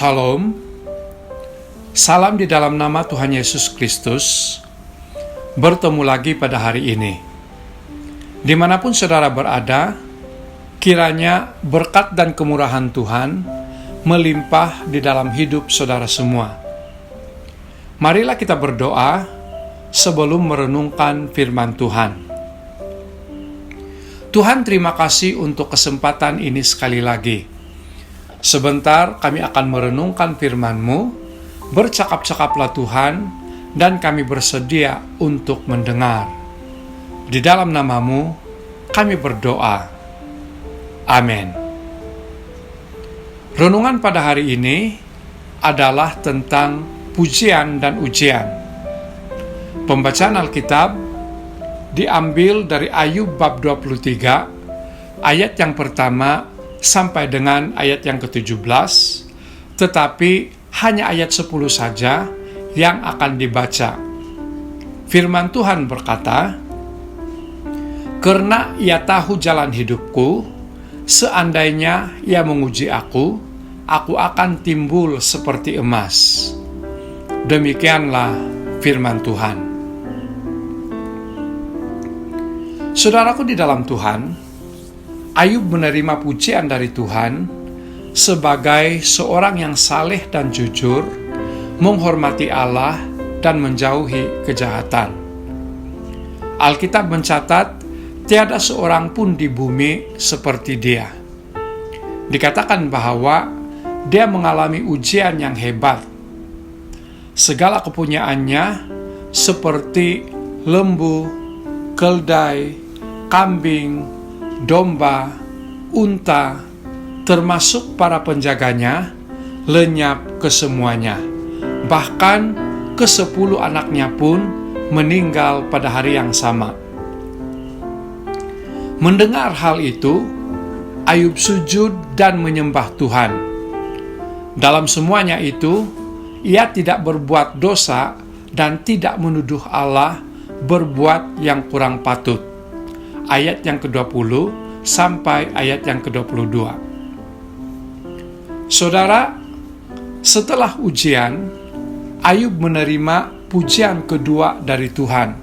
Shalom, salam di dalam nama Tuhan Yesus Kristus. Bertemu lagi pada hari ini. Dimanapun saudara berada, kiranya berkat dan kemurahan Tuhan melimpah di dalam hidup saudara semua. Marilah kita berdoa sebelum merenungkan firman Tuhan. Tuhan, terima kasih untuk kesempatan ini sekali lagi. Sebentar kami akan merenungkan firman-Mu, bercakap-cakaplah Tuhan, dan kami bersedia untuk mendengar. Di dalam nama-Mu, kami berdoa. Amin. Renungan pada hari ini adalah tentang pujian dan ujian. Pembacaan Alkitab diambil dari Ayub bab 23, ayat yang pertama sampai dengan ayat yang ke-17, tetapi hanya ayat 10 saja yang akan dibaca. Firman Tuhan berkata, "Karena ia tahu jalan hidupku, seandainya ia menguji aku akan timbul seperti emas." Demikianlah firman Tuhan. Saudaraku di dalam Tuhan, Ayub menerima pujian dari Tuhan sebagai seorang yang saleh dan jujur, menghormati Allah dan menjauhi kejahatan. Alkitab mencatat, tiada seorang pun di bumi seperti dia. Dikatakan bahwa dia mengalami ujian yang hebat. Segala kepunyaannya seperti lembu, keldai, kambing, domba, unta, termasuk para penjaganya, lenyap kesemuanya. Bahkan ke-10 anaknya pun meninggal pada hari yang sama. Mendengar hal itu, Ayub sujud dan menyembah Tuhan. Dalam semuanya itu, ia tidak berbuat dosa dan tidak menuduh Allah berbuat yang kurang patut. Ayat yang ke-20 sampai ayat yang ke-22. Saudara, setelah ujian, Ayub menerima pujian kedua dari Tuhan.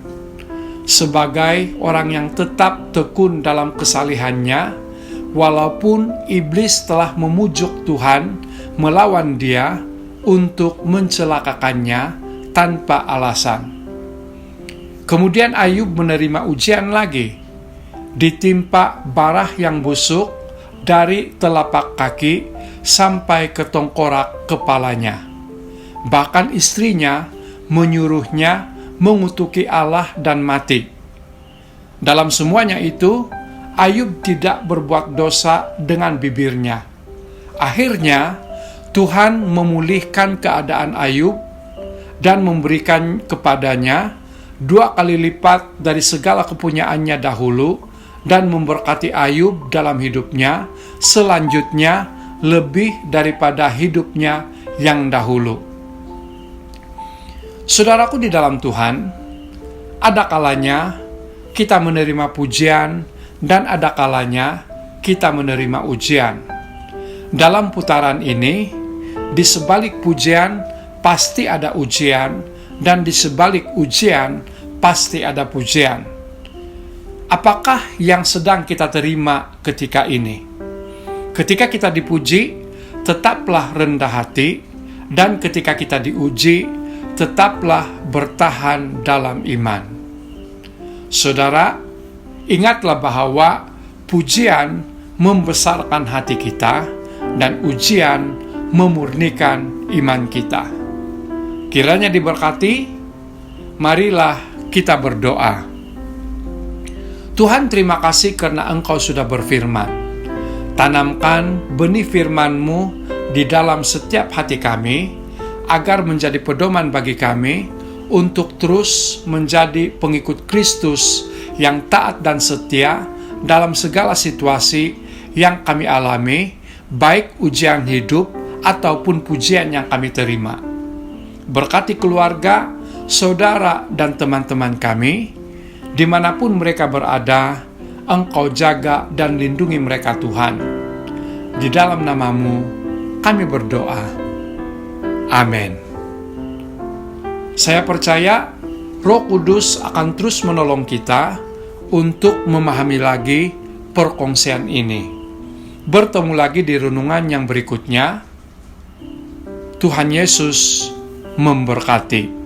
Sebagai orang yang tetap tekun dalam kesalehannya, walaupun iblis telah memujuk Tuhan melawan dia untuk mencelakakannya tanpa alasan. Kemudian Ayub menerima ujian lagi, ditimpa barah yang busuk dari telapak kaki sampai ke tengkorak kepalanya. Bahkan istrinya menyuruhnya mengutuki Allah dan mati. Dalam semuanya itu, Ayub tidak berbuat dosa dengan bibirnya. Akhirnya, Tuhan memulihkan keadaan Ayub dan memberikan kepadanya 2 kali lipat dari segala kepunyaannya dahulu, dan memberkati Ayub dalam hidupnya selanjutnya lebih daripada hidupnya yang dahulu. Saudaraku di dalam Tuhan, ada kalanya kita menerima pujian dan ada kalanya kita menerima ujian. Dalam putaran ini, di sebalik pujian pasti ada ujian, dan di sebalik ujian pasti ada pujian. Apakah yang sedang kita terima ketika ini? Ketika kita dipuji, tetaplah rendah hati, dan ketika kita diuji, tetaplah bertahan dalam iman. Saudara, ingatlah bahwa pujian membesarkan hati kita, dan ujian memurnikan iman kita. Kiranya diberkati, marilah kita berdoa. Tuhan, terima kasih karena Engkau sudah berfirman. Tanamkan benih firman-Mu di dalam setiap hati kami, agar menjadi pedoman bagi kami untuk terus menjadi pengikut Kristus yang taat dan setia dalam segala situasi yang kami alami, baik ujian hidup ataupun pujian yang kami terima. Berkati keluarga, saudara, dan teman-teman kami, dimanapun mereka berada, Engkau jaga dan lindungi mereka Tuhan. Di dalam nama-Mu kami berdoa. Amin. Saya percaya Roh Kudus akan terus menolong kita untuk memahami lagi perkongsian ini. Bertemu lagi di renungan yang berikutnya. Tuhan Yesus memberkati.